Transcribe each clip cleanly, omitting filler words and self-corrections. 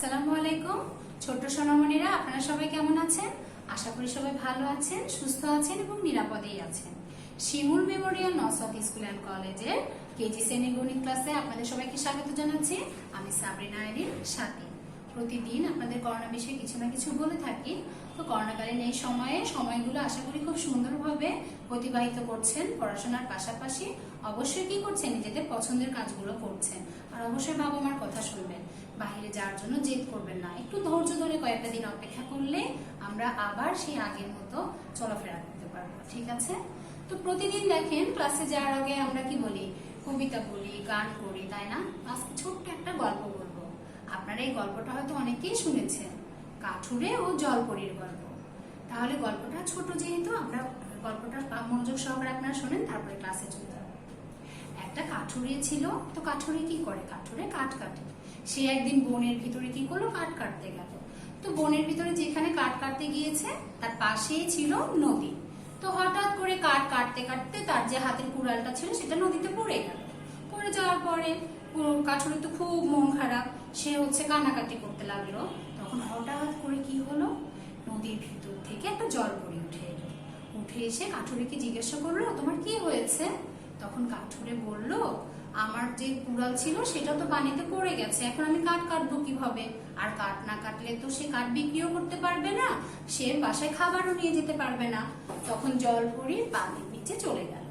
আসসালামু আলাইকুম ছোট সোনামণিরা, আপনারা সবাই কেমন আছেন? আশা করি সবাই ভালো আছেন, সুস্থ আছেন এবং নিরাপদেই আছেন। শিমুল মেমোরিয়াল নসক স্কুল অ্যান্ড কলেজের কেজি শ্রেণীর গণিত ক্লাসে আপনাদের সবাইকে স্বাগত জানাচ্ছি। আমি সাবরিনা আইরিন সাথী। প্রতিদিন আপনাদের করোনা বিষয়ে কিছু না কিছু বলে থাকি। তো করোনাকালীন এই সময়গুলো আশা করি খুব সুন্দরভাবে অতিবাহিত করছেন। পড়াশোনার পাশাপাশি অবশ্যই কি করছেন, নিজেদের পছন্দের কাজগুলো করছেন। আর অবশ্যই বাবা মার কথা শুনবেন, বাইরে যাওয়ার জন্য জেদ করবেন না। একটু ধৈর্য ধরে কয়েকটা দিন অপেক্ষা করলে আমরা আবার সেই আগের মতো চলাফেরা করতে পারবো, ঠিক আছে? তো প্রতিদিন দেখেন ক্লাসে যাওয়ার আগে আমরা কি বলি, কবিতা বলি, গান করি, তাই না? আজকে ছোট্ট একটা গল্প বলবো। আপনারা এই গল্পটা হয়তো অনেকেই শুনেছেন, কাঠুরে ও জলপরীর গল্প। তাহলে গল্পটা ছোট, যেহেতু আমরা গল্পটা মনোযোগ সহকারে আপনারা শোনেন, তারপরে ক্লাসে চলে যাবো। একটা কাঠুরে ছিল। তো কাঠুরে কি করে? কাঠুরে কাঠ কাটে। সে একদিন বনের ভিতরে কি করলো, কাঠ কাটতে গেল। তো বনের ভিতরে যেখানে কাঠ কাটতে গিয়েছে তার পাশেই ছিল নদী। তো হঠাৎ করে কাঠ কাটতে কাটতে তার যে হাতের কুড়ালটা ছিল সেটা নদীতে পড়ে গেল। পড়ে যাওয়ার পরে কাঠুরে তো খুব মন খারাপ, সে কান্নাকাটি করতে লাগলো। তখন হঠাৎ করে কি হলো, নদীর ভিতর থেকে একটা জলপরী উঠে এলো। উঠে এসে কাঠুরেকে জিজ্ঞাসা করলো, তোমার কি হয়েছে? তখন কাঠুরে বলল, আমার যে কুড়াল ছিল সেটা তো পানিতে পড়ে গেছে, এখন আমি কাঠ কাটবো কিভাবে? আর কাঠ না কাটলে তো সে কাঠ বিক্রিও করতে পারবে না, সে বাসায় খাবারও নিয়ে যেতে পারবে না। তখন জলপরী পানির নিচে চলে গেল।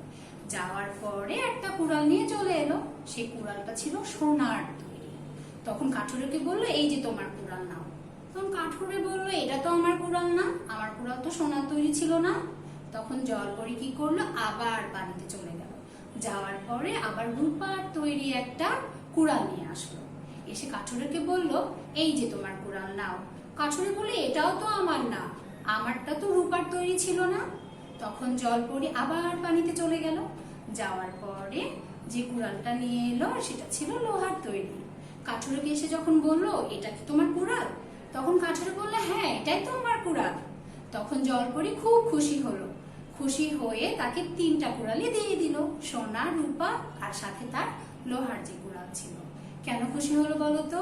যাওয়ার পরে একটা কুড়াল নিয়ে চলে এলো। সেই কুড়ালটা ছিল সোনার তৈরি। তখন কাঠুরেকে বললো, এই যে তোমার কুড়াল নাও। তখন কাঠুরে বললো, এটা তো আমার কুড়াল না, আমার কুড়াল তো সোনার তৈরি ছিল না। তখন জলপরী কি করলো, আবার পানিতে চলে গেল। যাওয়ার পরে আবার রূপার তৈরি একটা কুড়াল নিয়ে আসলো। এসে কাঠুরেকে বলল, এই যে তোমার কুড়াল নাও। কাঠুরে বলে, এটাও তো আমার না, আমারটা তো রূপার তৈরি ছিল না। তখন জলপরী আবার পানিতে চলে গেল। যাওয়ার পরে যে কুড়ালটা নিয়ে এলো সেটা ছিল লোহার তৈরি। কাঠুরেকে এসে যখন বলল, এটা কি তোমার কুড়াল? তখন কাঠুরে বললে, হ্যাঁ, এটাই তো আমার কুড়াল। তখন জলপরী খুব খুশি হলো। খুশি হয়ে তাকে 3টা কুড়ালি দিয়ে দিল, সোনা, রূপা আর সাথে তার লোহার যে কুড়াল ছিল। কেন খুশি হলো বলো তো?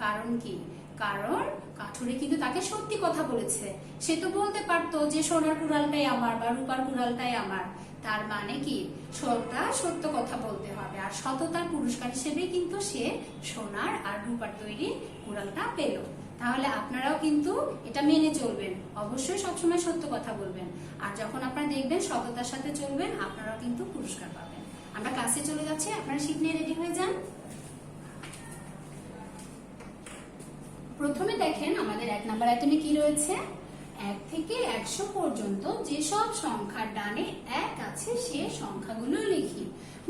কারণ কি? কারণ কাঠুরে কিন্তু তাকে সত্যি কথা বলেছে। সে তো বলতে পারতো যে সোনার কুড়ালটাই আমার বা রূপার কুড়ালটাই আমার। তার মানে কি, সত্য কথা বলতে হবে। আর সততার পুরস্কার হিসেবে কিন্তু সে সোনার আর রূপার তৈরি কুড়ালটা পেল। তাহলে আপনারাও কিন্তু এটা মেনে চলবেন, অবশ্যই সবসময় সত্য কথা বলবেন। আর যখন আপনারা দেখবেন সততার সাথে চলবেন, আপনারাও কিন্তু পুরস্কার পাবেন। আমরা ক্লাসে চলে যাচ্ছি, আপনারা শীট নিয়ে রেডি হয়ে যান। প্রথমে দেখেন আমাদের 1 নাম্বার আইটেমে কি রয়েছে। 1 থেকে 100 পর্যন্ত যেসব সংখ্যার ডানে 1 আছে সে সংখ্যাগুলো লিখি।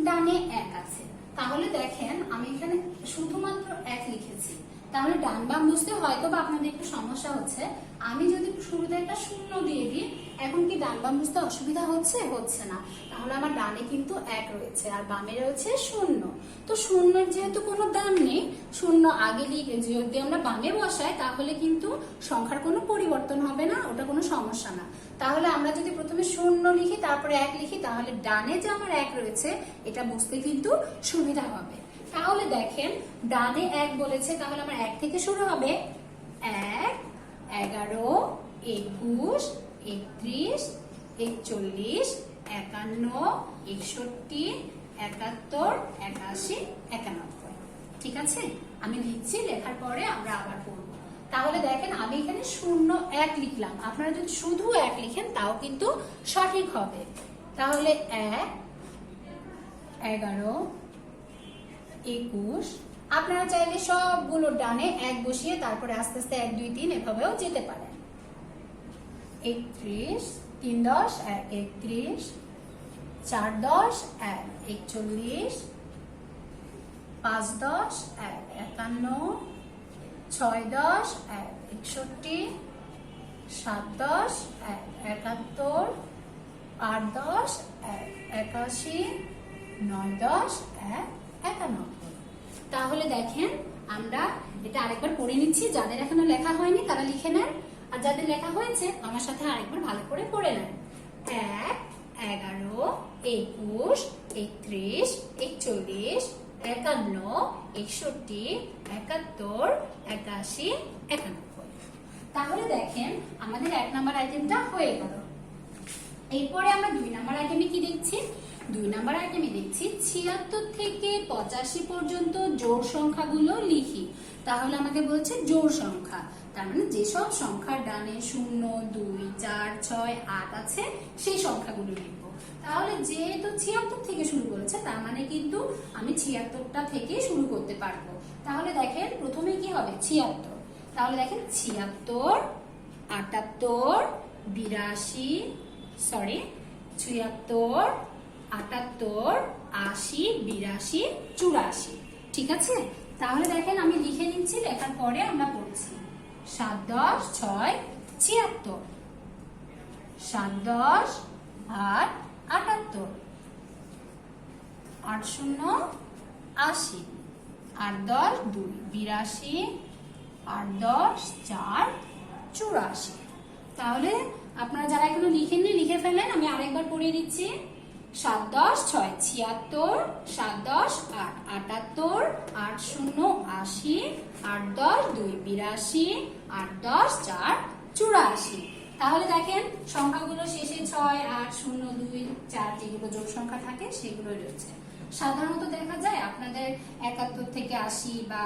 ডানে 1 আছে, তাহলে দেখেন আমি এখানে শুধুমাত্র 1 লিখেছি। তাহলে ডান বাম বুঝতে হয়তো বা আপনাদের একটু সমস্যা হচ্ছে। আমি যদি শুরুতে একটা 0 দিয়ে দিই, এখন কি ডান বাম বুঝতে অসুবিধা হচ্ছে? হচ্ছে না। তাহলে আমার ডানে কিন্তু 1 রয়েছে আর বামে রয়েছে 0। তো 0-এর যেহেতু কোনো দাম নেই, 0 আগে লিখে যদি আমরা বামে বসাই তাহলে কিন্তু সংখ্যার কোনো পরিবর্তন হবে না, ওটা কোনো সমস্যা না। তাহলে আমরা যদি প্রথমে 0 লিখি তারপরে 1 লিখি, তাহলে ডানে যে আমার 1 রয়েছে এটা বুঝতে কিন্তু সুবিধা হবে। তাহলে দেখেন ডানে 1 বলেছে, তাহলে আমার 1 থেকে শুরু হবে। 1, 11, 21, 31, 41, 51, 61, 71, 81, 91। ঠিক আছে, আমি লিখছি, লেখার পরে আমরা আবার পড়বো। তাহলে দেখেন আমি এখানে 0, 1 লিখলাম। আপনারা যদি শুধু 1 লিখেন তাও কিন্তু সঠিক হবে। তাহলে 1, 11, 21। আপনারা চাইলে সবগুলো ডানে 1 বসিয়ে তারপরে আস্তে আস্তে 1, 2, 3 এভাবেও যেতে পারেন। 31, 3 10, 31, 4 10, 41, 5 10, 51, 6 10, 61, 7 10, 71, 8 10, 81, 9 10, 91। তাহলে দেখেন আমরা এটা আরেকবার পড়ে নিচ্ছি। যাদের এখনো লেখা হয়নি তারা লিখে নেন, আর যাদের লেখা হয়েছে আমার সাথে আরেকবার ভালো করে পড়ে নেন। 1, 11, 21, 31, 41, 51, 61, 71, 81, 91। তাহলে দেখেন আমাদের 1 নাম্বার আইটেমটা হয়ে গেল। এরপরে আমরা 2 নাম্বার আইটেমে কি দেখছি? 2 নাম্বার আইটেমে দেখছি 76 থেকে 85 পর্যন্ত জোড় সংখ্যাগুলো লিখি। তাহলে আমাকে বলছে জোড় সংখ্যা, তার মানে যেসব সংখ্যার ডানে 0, 2, 4, 6, 8 আছে সেই সংখ্যাগুলো লিখব। তাহলে যেহেতু 76 থেকে শুরু করেছে তার মানে কিন্তু আমি 76টা থেকে শুরু করতে পারবো। তাহলে দেখেন প্রথমে কি হবে? 76। তাহলে দেখেন 76, 78, 82, 76, 78, 80, 82, 84। ঠিক আছে? তাহলে দেখেন আমি লিখে নিচ্ছি, লেখার পরে আমরা পড়ছি। 7, 10, 6, 76, 7, 10, 8, 78, 8, 0, 80, 8, 10, 2, 82, 8, 10, 4, 84। তাহলে আপনারা যারা এখনো লিখেননি লিখে ফেলেন, আমি আরেকবার পড়িয়ে দিচ্ছি। 7, 10, 6, 76, 7, 10, 8, 78, 8, 0, 80, 8, 10, 2, 82, 8, 10, 4, 84। তাহলে দেখেন সংখ্যাগুলো শেষে 6, 8, 0, 2, 4 যেগুলো জোড় সংখ্যা থাকে সেগুলো রয়েছে। সাধারণত দেখা যায় আপনাদের 71 থেকে 80 বা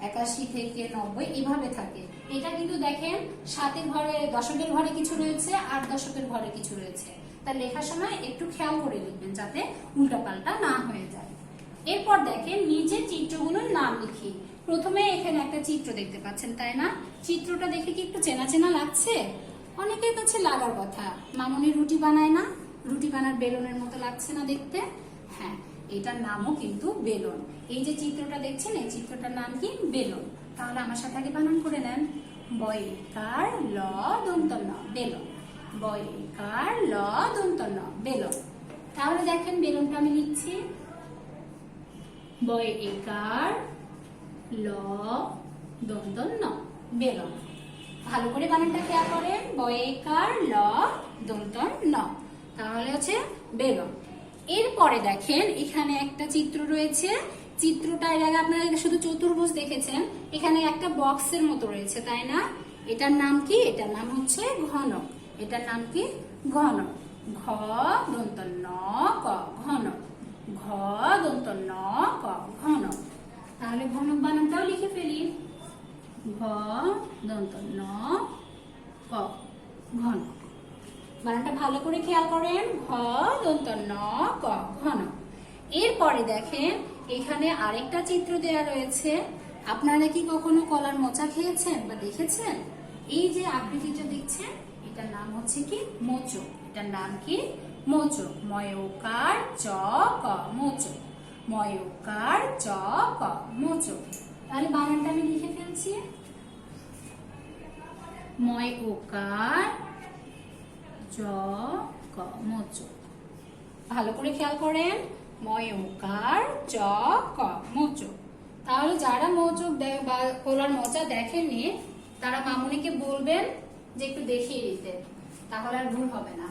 81 থেকে 90 এভাবে থাকে। এটা কিন্তু দেখেন 7-এর ঘরে, দশকের ঘরে কিছু রয়েছে আর দশকের ঘরে কিছু রয়েছে। তা লেখার সময় একটু খেয়াল করে লিখবেন যাতে উল্টাপাল্টা না হয়ে যায়। এরপর দেখেন নিচের চিত্রগুলোর নাম লিখি। প্রথমে এখানে একটা চিত্র দেখতে পাচ্ছেন, তাই না? চিত্রটা দেখে কি একটু চেনা চেনা লাগছে? অনেকের কাছে লাগার কথা। মামনি রুটি বানায় না? রুটি বানার বেলনের মতো লাগছে না দেখতে? হ্যাঁ, এটার নামও কিন্তু বেলন। এই যে চিত্রটা দেখছেন এই চিত্রটার নাম কি? বেলন। তাহলে আমার সাথে আগে বানান করে নেন। বয়কার ল দন্ত ন, বেলন। বয়কার ল দন্ত ন, বেলন। তাহলে দেখেন বেলনটা আমি লিখছি। বয়কার ল দন্ত ন, বেলন। ভালো করে বানানটা খেয়াল করেন। বয়কার ল দন্ত ন, তাহলে হচ্ছে বেলন। এরপরে দেখেন এখানে একটা চিত্র রয়েছে। চিত্রটা এর আগে আপনারা শুধু চতুর্ভুজ দেখেছেন, এখানে একটা বক্সের মতো রয়েছে, তাই না? এটার নাম কি? এটার নাম হচ্ছে ঘনক। এটার নাম কি? ঘনক। ঘ দন্ত ন ক, ঘনক। ঘ দন্ত ন ক, ঘনক। তাহলে ঘনক বানানটাও লিখে ফেলি। ঘ দন্ত ন ক, ঘনক। বানানটা ভালো করে খেয়াল করেন। ঘ দন্ত ন ক, ঘনক। এরপরে দেখেন এখানে আরেকটা চিত্র দেয়া রয়েছে। আপনারা কি কখনো কলার মোচা খেয়েছেন বা দেখেছেন? এই যে আকৃতিটা দেখছেন এটার নাম হচ্ছে কি? মোচক। এটার নাম কি? মোচক। ময়কার চ ক, মোচক। ময়কার চ ক, মোচক। তাহলে বানানটা আমি লিখে ফেলছি। ময়কার চ ক, মোচক। ভালো করে খেয়াল করেন। ময়কার চ ক, মোচক। তাহলে যারা মোচক বা কলার মোচা দেখেননি তারা মামুনিকে বলবেন যে একটু দেখিয়ে দিতে, তাহলে আর ভুল হবে না।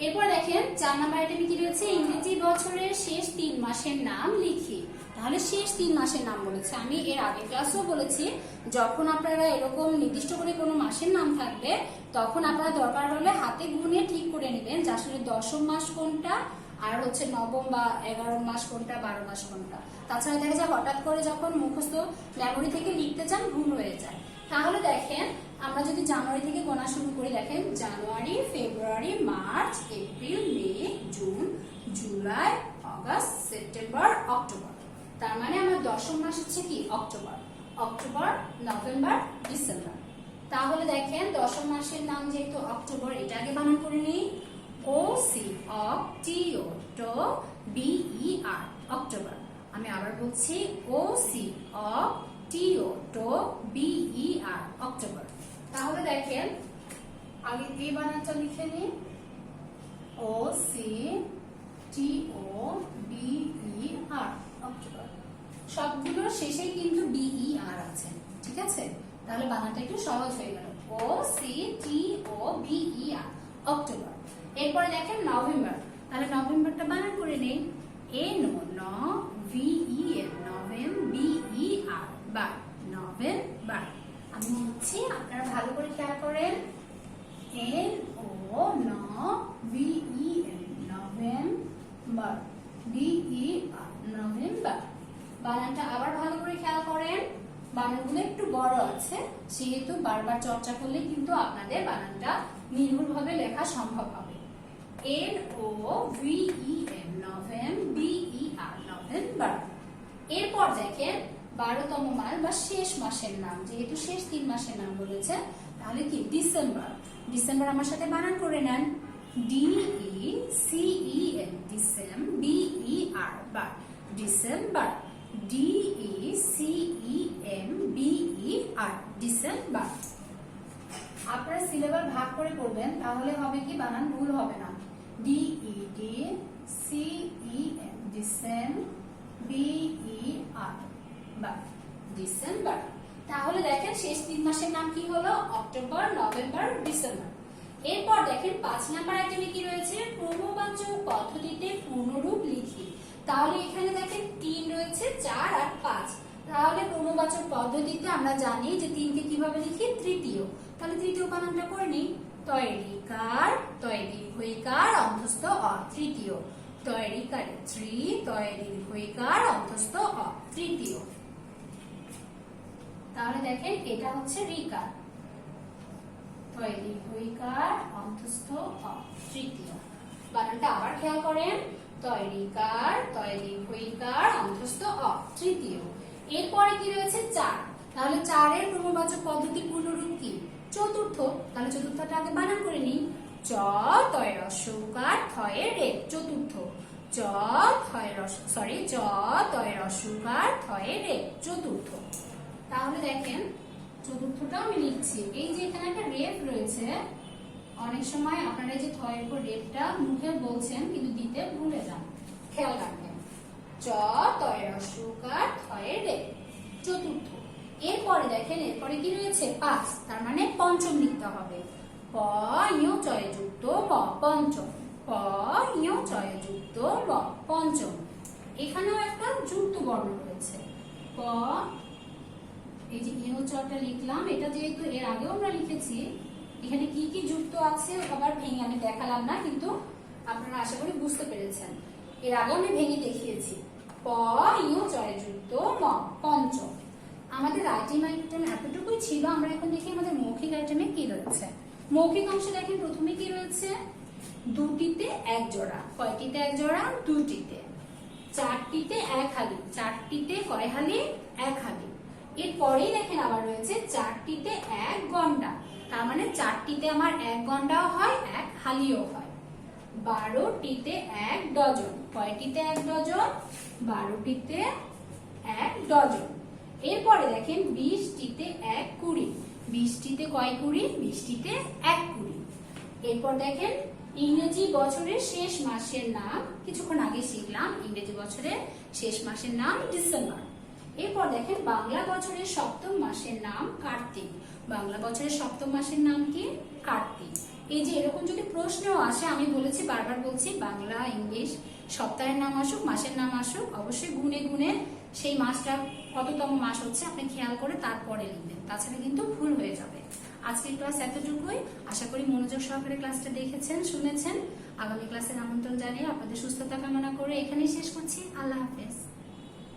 এরপর দেখেন 4 নাম্বার আইটেমে কি রয়েছে? ইংরেজি বছরের শেষ 3 মাসের নাম লিখি। তাহলে শেষ 3 মাসের নাম বলেছে। আমি এর আগে ক্লাসেও বলেছি যখন আপনারা এরকম নির্দিষ্ট করে কোনো মাসের নাম থাকবে তখন আপনারা দরকার হলে হাতে গুনে ঠিক করে নেবেন যে আসলে 10ম মাস কোনটা আর হচ্ছে 9ম বা 11ম মাস কোনটা, 12 মাস কোনটা। তাছাড়া দেখা যায় হঠাৎ করে যখন মুখস্থ মেমোরি থেকে লিখতে চান ভুল হয়ে যায়। তাহলে দেখেন আমরা যদি জানুয়ারি থেকে গোনা শুরু করি, দেখেন January, February, March, April, May, June, July, August, September, October. তার মানে আমার 10ম মাস হচ্ছে কি? অক্টোবর। October, November, December. তাহলে দেখেন 10ম মাসের নাম যেহেতু অক্টোবর, এটা আগে বানান করে নিই। ও সি, অক, টি ও, টো, বি ই আর, অক্টোবর। আমি আবার বলছি ও সি, অক, টি ও, টো, বি ই আর, অক্টোবর। তাহলে দেখেন আগে এই বানানটা লিখে নিই। ও সি টি ও বি ই আর, অক্টোবর। সবগুলোর শেষে কিন্তু বি ই আর আছে, ঠিক আছে? তাহলে বানানটা একটু সহজ হয়ে গেল। ও সি টি ও বি ই আর, অক্টোবর। এরপরে দেখেন নভেম্বর। তাহলে নভেম্বরটা বানান করে নেই। এ নো, ন, VEN NOVEMBER বার, নভেম্বর। আমি লিখছি, আপনারা ভালো করে খেয়াল করেন। NOVEN November, BER November. বানানটা আবার ভালো করে খেয়াল করেন। বানানগুলো একটু বড় আছে, সেহেতু বারবার চর্চা করলে কিন্তু আপনাদের বানানটা নির্ভুলভাবে লেখা সম্ভব হবে। NOVEN NOVEMBER November. এরপর দেখেন 12তম মাস বা শেষ মাসের নাম, যেহেতু শেষ 3 মাসের নাম বলেছে, তাহলে কি ডিসেম্বর। ডিসেম্বর আমার সাথে বানান করে নেন, DECEN DECEMBER বার, ডিসেম্বর, DECEMBER ডিসেম্বর। আপনারা সিলেবাস ভাগ করে পড়বেন, তাহলে হবে কি বানান ভুল হবে না। DEDCEN DISEMBER বার, ডিসেম্বর। তাহলে দেখেন শেষ 3 মাসের নাম কি হলো? October, November, December. এরপর দেখেন 5 নাম্বার আইটেমে কি রয়েছে? ক্রমবাচক পদ্ধতিতে পূর্ণরূপ লিখি। তাহলে এখানে দেখেন 3 রয়েছে, 4 আর 5। তাহলে ক্রমবাচক পদ্ধতিতে আমরা জানি যে 3 কে কিভাবে লিখি? তৃতীয়। তাহলে তৃতীয় বানানটা করে নিই, তৈরিকার, তৈরিকার অন্তস্থ অ, তৃতীয়। তৈরিকার 3, তৈরিকার অন্তস্থ অ, তৃতীয়। তাহলে দেখেন এটা হচ্ছে রিকার, তৈরিকার অন্তস্থ অ, তৃতীয়। বানানটা আবার খেয়াল করেন, তৈরিকার, তৈরিকার অন্তস্থ অ, তৃতীয়। এরপরে কি রয়েছে? 4। তাহলে 4 এর ক্রমবাচক পদ্ধতি পূর্ণরূপ কি? চতুর্থ। তাহলে চতুর্থটা আগে বানান করে নিই, চ তয় রস্যকার থয়ে রে, চতুর্থ। চ তয় রস্যকার থয়ে রে, চতুর্থ। তাহলে দেখেন চতুর্থটা আমি লিখছি। এই যে এখানে একটা রেপ রয়েছে, অনেক সময় আপনারা যে থয়ের উপর রেপটা মুখে বলছেন কিন্তু দিতে ভুলে যান, খেয়াল রাখবেন। চ তয় রস্যকার থয়ে রে, চতুর্থ। এরপরে দেখেন এরপরে কি রয়েছে? 5, তার মানে পঞ্চম লিখতে হবে। প ইয় চয় যুক্ত ম, পঞ্চম। প ইয় চয় যুক্ত ম, পঞ্চম। এখানেও একটা যুক্ত বর্ণ রয়েছে, প। এই যে ইয় চটা লিখলাম, এটা যেহেতু এর আগেও আমরা লিখেছি, এখানে কি কি যুক্ত আছে আবার ভেঙে আমি দেখালাম না, কিন্তু আপনারা আশা করি বুঝতে পেরেছেন। এর আগে আমি ভেঙে দেখিয়েছি। প ইয় চয় যুক্ত ম, পঞ্চম। আমাদের রাইটিং আইটেম এতটুকুই ছিল। আমরা এখন দেখি আমাদের মৌখিক আইটেমে কি রয়েছে। মৌখিক অংশে দেখেন প্রথমে কি রয়েছে? দুটিতে এক জোড়া। কয়টিতে এক জোড়া? দুটিতে। চারটিতে এক হালি। চারটিতে কয় হালি? এক হালি। এরপরেই দেখেন আবার রয়েছে চারটিতে এক গন্ডা। তার মানে চারটিতে আমার এক গন্ডাও হয়, এক হালিও হয়। 12টিতে এক ডজন। কয়টিতে এক ডজন? 12টিতে এক ডজন। এরপরে দেখেন 20টিতে এক কুড়ি। 20টিতে কয় কুড়ি? 20টিতে এক কুড়ি। এরপর দেখেন ইংরেজি বছরের শেষ মাসের নাম, কিছুক্ষণ আগে শিখলাম ইংরেজি বছরের শেষ মাসের নাম ডিসেম্বর। এরপর দেখেন বাংলা বছরের সপ্তম মাসের নাম কার্তিক। বাংলা বছরের সপ্তম মাসের নাম কি? কার্তিক। এই যে এরকম যদি প্রশ্নও আসে, আমি বলেছি, বারবার বলছি, বাংলা ইংলিশ সপ্তাহের নাম আসুক, মাসের নাম আসুক, অবশ্যই গুনে গুনে সেই মাসটা কততম মাস হচ্ছে আপনি খেয়াল করে তারপরে লিখবেন, তাছাড়া কিন্তু ভুল হয়ে যাবে। আজকের ক্লাস এতটুকুই। আশা করি মনোযোগ সহকারে ক্লাসটা দেখেছেন, শুনেছেন। আগামী ক্লাসের আমন্ত্রণ জানিয়ে আপনাদের সুস্থতা কামনা করে এখানেই শেষ করছি। আল্লাহ হাফেজ।